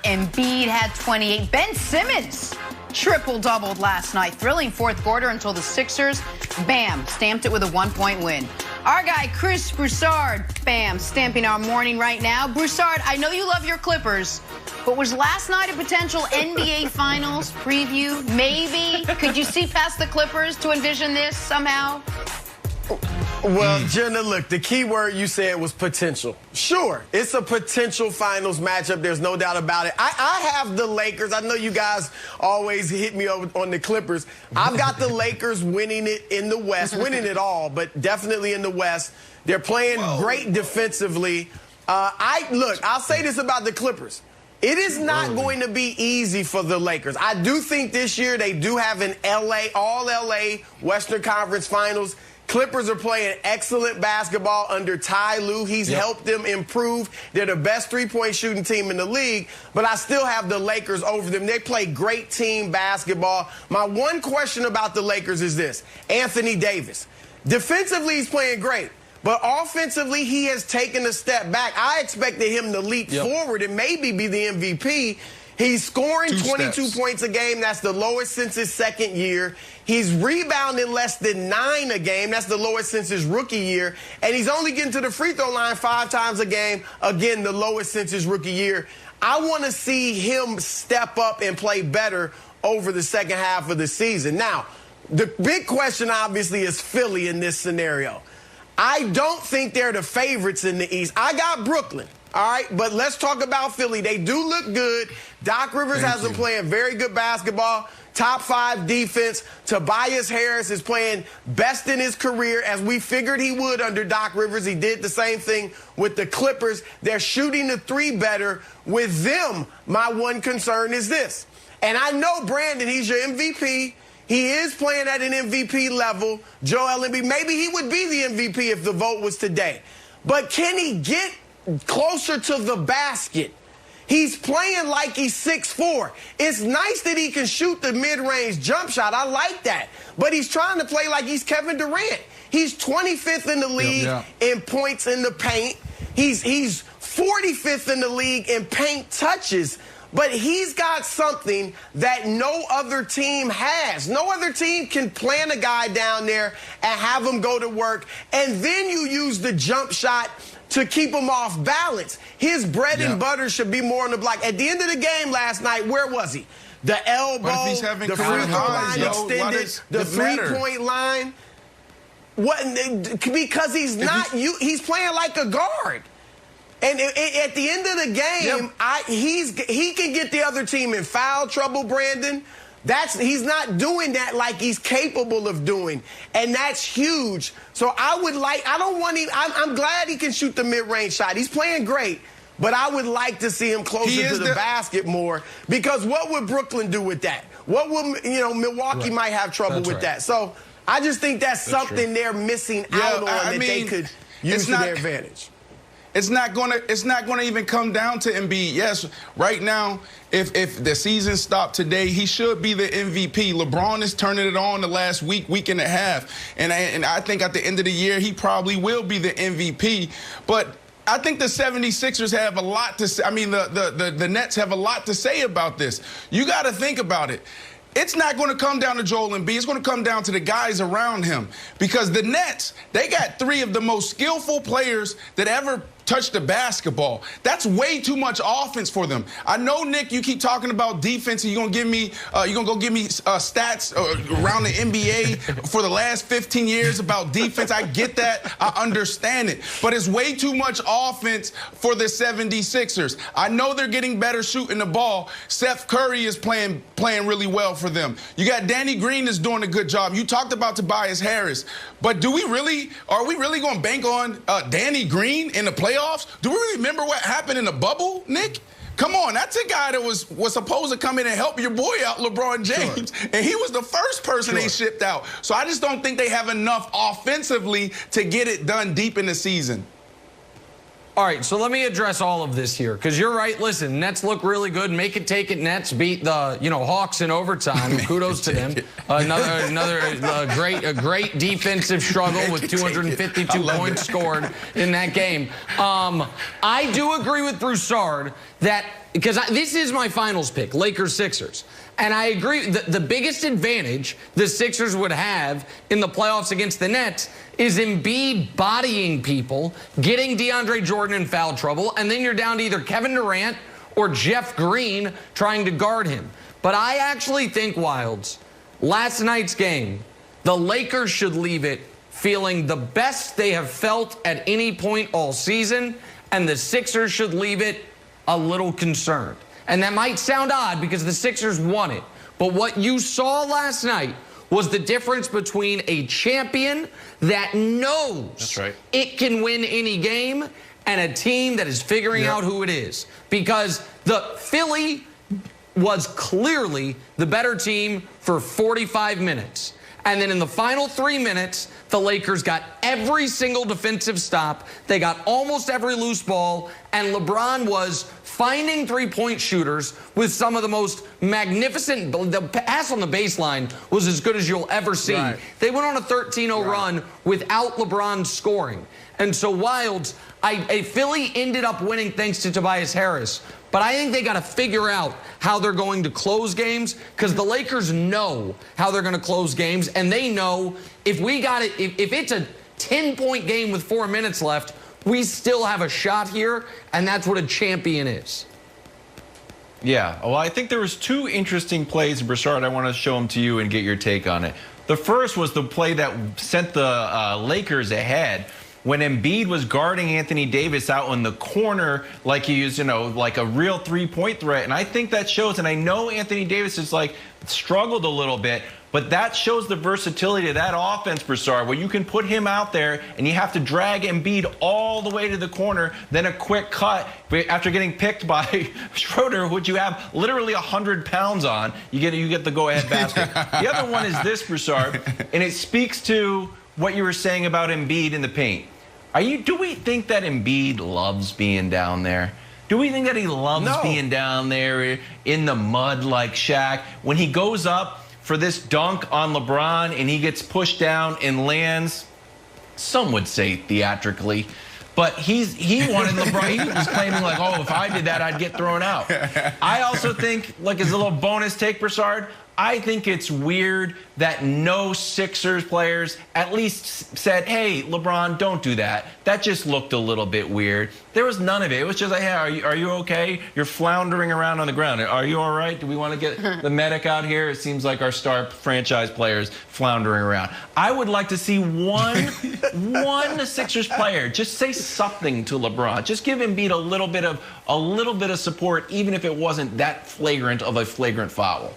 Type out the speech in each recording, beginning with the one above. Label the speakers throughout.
Speaker 1: Embiid had 28. Ben Simmons triple-doubled last night. Thrilling fourth quarter until the Sixers, bam, stamped it with a one-point win. Our guy, Chris Broussard, bam, stamping our morning right now. Broussard, I know you love your Clippers, but was last night a potential NBA Finals preview? Maybe? Could you see past the Clippers to envision this somehow?
Speaker 2: Well, Jenna, look, the key word you said was potential. Sure, it's a potential finals matchup. There's no doubt about it. I have the Lakers. I know you guys always hit me over on the Clippers. I've got the Lakers winning it in the West, winning it all, but definitely in the West. They're playing great defensively. I'll say this about the Clippers. It is not going to be easy for the Lakers. I do think this year they do have an all-LA Western Conference Finals. Clippers are playing excellent basketball under Ty Lue. He's helped them improve. They're the best three-point shooting team in the league, but I still have the Lakers over them. They play great team basketball. My one question about the Lakers is this. Anthony Davis. Defensively, he's playing great, but offensively, he has taken a step back. I expected him to leap forward and maybe be the MVP. He's scoring 22 points a game. That's the lowest since his second year. He's rebounding less than 9 a game. That's the lowest since his rookie year. And he's only getting to the free throw line 5 times a game. Again, the lowest since his rookie year. I want to see him step up and play better over the second half of the season. Now, the big question, obviously, is Philly in this scenario. I don't think they're the favorites in the East. I got Brooklyn. All right, but let's talk about Philly. They do look good. Doc Rivers has them playing very good basketball, top 5 defense. Tobias Harris is playing best in his career, as we figured he would under Doc Rivers. He did the same thing with the Clippers. They're shooting the 3 better. With them, my one concern is this. And I know Brandon, he's your MVP. He is playing at an MVP level. Joel Embiid, maybe he would be the MVP if the vote was today. But can he get closer to the basket? He's playing like he's 6'4". It's nice that he can shoot the mid-range jump shot. I like that. But he's trying to play like he's Kevin Durant. He's 25th in the league in points in the paint. He's 45th in the league in paint touches. But he's got something that no other team has. No other team can plant a guy down there and have him go to work. And then you use the jump shot to keep him off balance. His bread and butter should be more on the block. At the end of the game last night, where was he? The elbow, the free throw line extended, the three-point line. What? Because he's not. He's playing like a guard. And at the end of the game, he can get the other team in foul trouble, Brandon. He's not doing that like he's capable of doing, and that's huge. So I'm glad he can shoot the mid-range shot. He's playing great, but I would like to see him closer to the basket more, because what would Brooklyn do with that? What would, Milwaukee might have trouble with that. So I just think that's something they're missing out on that they could use to their advantage.
Speaker 3: It's not gonna even come down to Embiid. Yes, right now, if the season stopped today, he should be the MVP. LeBron is turning it on the last week and a half. And I think at the end of the year, he probably will be the MVP. But I think the 76ers have a lot to say. I mean, the Nets have a lot to say about this. You got to think about it. It's not going to come down to Joel Embiid. It's going to come down to the guys around him, because the Nets, they got 3 of the most skillful players that ever touched the basketball. That's way too much offense for them. I know, Nick, you keep talking about defense, and you're gonna go give me stats around the NBA for the last 15 years about defense. I get that. I understand it. But it's way too much offense for the 76ers. I know they're getting better shooting the ball. Steph Curry is playing really well for them. You got Danny Green is doing a good job. You talked about Tobias Harris. But are we really going to bank on Danny Green in the playoffs? Do we remember what happened in the bubble, Nick? Come on, that's a guy that was supposed to come in and help your boy out, LeBron James. And he was the first person they shipped out. So I just don't think they have enough offensively to get it done deep in the season.
Speaker 4: All right, so let me address all of this here, because you're right. Listen, Nets look really good. Make it take it. Nets beat the Hawks in overtime. Kudos to them. Another great defensive struggle with 252 points scored in that game. I do agree with Broussard that because this is my finals pick, Lakers-Sixers. And I agree, the biggest advantage the Sixers would have in the playoffs against the Nets is Embiid bodying people, getting DeAndre Jordan in foul trouble, and then you're down to either Kevin Durant or Jeff Green trying to guard him. But I actually think, Wilds, last night's game, the Lakers should leave it feeling the best they have felt at any point all season, and the Sixers should leave it a little concerned. And that might sound odd because the Sixers won it. But what you saw last night was the difference between a champion that knows it can win any game and a team that is figuring out who it is. Because the Philly was clearly the better team for 45 minutes. And then in the final 3 minutes, the Lakers got every single defensive stop. They got almost every loose ball. And LeBron was finding three-point shooters with some of the most magnificent. The pass on the baseline was as good as you'll ever see. Right. They went on a 13-0 run without LeBron scoring. And so, Wilds, Philly ended up winning thanks to Tobias Harris. But I think they got to figure out how they're going to close games, because the Lakers know how they're going to close games, and they know if it's a 10-point game with 4 minutes left, we still have a shot here, and that's what a champion is.
Speaker 5: Yeah, well, I think there was two interesting plays, Broussard. I want to show them to you and get your take on it. The first was the play that sent the Lakers ahead, when Embiid was guarding Anthony Davis out in the corner like he was, like a real three-point threat. And I think that shows, and I know Anthony Davis has struggled a little bit, but that shows the versatility of that offense, Broussard, where you can put him out there and you have to drag Embiid all the way to the corner, then a quick cut after getting picked by Schroeder, which you have literally 100 pounds on. You get the go-ahead basket. The other one is this, Broussard, and it speaks to what you were saying about Embiid in the paint. Do we think that Embiid loves being down there? Do we think that he loves being down there in the mud like Shaq? When he goes up for this dunk on LeBron and he gets pushed down and lands, some would say theatrically, but he wanted LeBron. He was claiming if I did that, I'd get thrown out. I also think, as a little bonus take, Broussard, I think it's weird that no Sixers players at least said, hey, LeBron, don't do that. That just looked a little bit weird. There was none of it. It was just hey, are you okay? You're floundering around on the ground. Are you all right? Do we want to get the medic out here? It seems like our star franchise players floundering around. I would like to see one Sixers player just say something to LeBron. Just give Embiid a little bit of support, even if it wasn't that flagrant of a flagrant foul.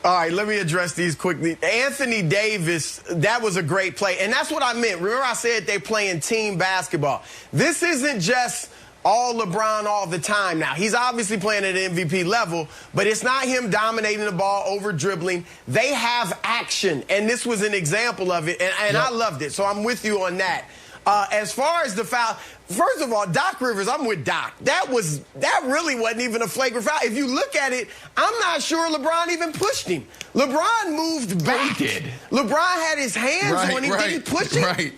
Speaker 2: All right, let me address these quickly. Anthony Davis, that was a great play. And that's what I meant. Remember I said they're playing team basketball. This isn't just all LeBron all the time now. He's obviously playing at an MVP level, but it's not him dominating the ball, over dribbling. They have action, and this was an example of it, and I loved it. So I'm with you on that. As far as the foul, first of all, Doc Rivers, I'm with Doc. That really wasn't even a flagrant foul. If you look at it, I'm not sure LeBron even pushed him. LeBron moved back.
Speaker 5: He did.
Speaker 2: LeBron had his hands on him. Did he push him?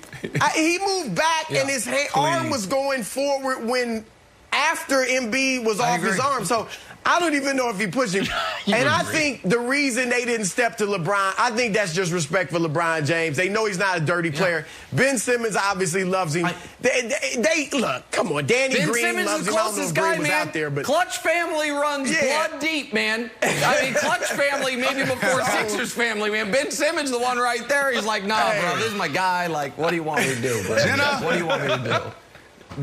Speaker 2: He moved back, and his arm was going forward after Embiid was off his arm. So I don't even know if he pushed him. And I think the reason they didn't step to LeBron, I think that's just respect for LeBron James. They know he's not a dirty player. Ben Simmons obviously loves him. They look, come on, Danny
Speaker 4: Ben
Speaker 2: Green
Speaker 4: Simmons
Speaker 2: loves
Speaker 4: is the closest guy, man.
Speaker 2: Out there, but
Speaker 4: Clutch family runs blood deep, man. I mean, Clutch family maybe before Sixers family, man. Ben Simmons, the one right there, he's like, nah, bro, this is my guy. What do you want me to do, bro? What do you want me to do?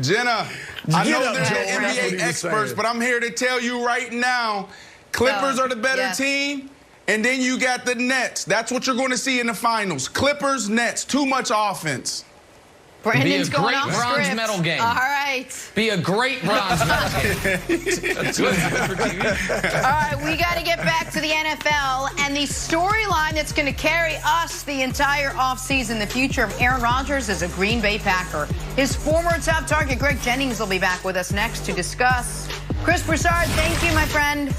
Speaker 3: Jenna, I know they're NBA experts, but I'm here to tell you right now, Clippers are the better team, and then you got the Nets. That's what you're going to see in the finals. Clippers, Nets, too much offense.
Speaker 1: Brandon's
Speaker 4: Be a great
Speaker 1: going off
Speaker 4: bronze
Speaker 1: script.
Speaker 4: medal game.
Speaker 1: All right.
Speaker 4: Be a great bronze medal game. That's good for TV.
Speaker 1: All right, we got to get back to the NFL and the storyline that's going to carry us the entire offseason. The future of Aaron Rodgers as a Green Bay Packer. His former top target, Greg Jennings, will be back with us next to discuss. Chris Broussard, thank you, my friend.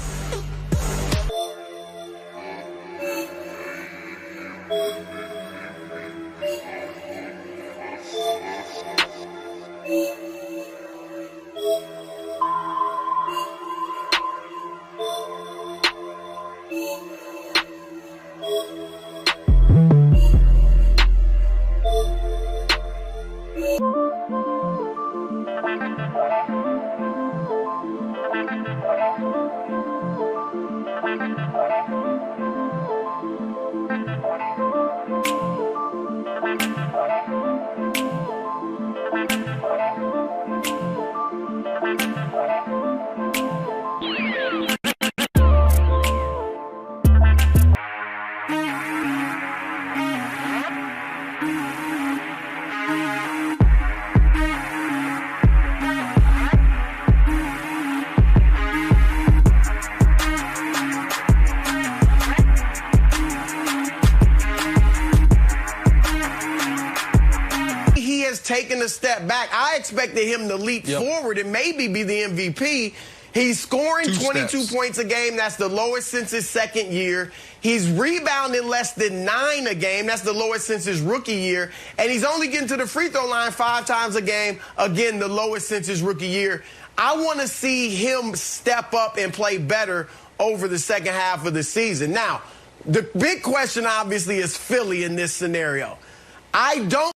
Speaker 2: taken a step back. I expected him to leap forward and maybe be the MVP. He's scoring 22 points a game. That's the lowest since his second year. He's rebounding less than 9 a game. That's the lowest since his rookie year. And he's only getting to the free throw line 5 times a game. Again, the lowest since his rookie year. I want to see him step up and play better over the second half of the season. Now, the big question, obviously, is Philly in this scenario. I don't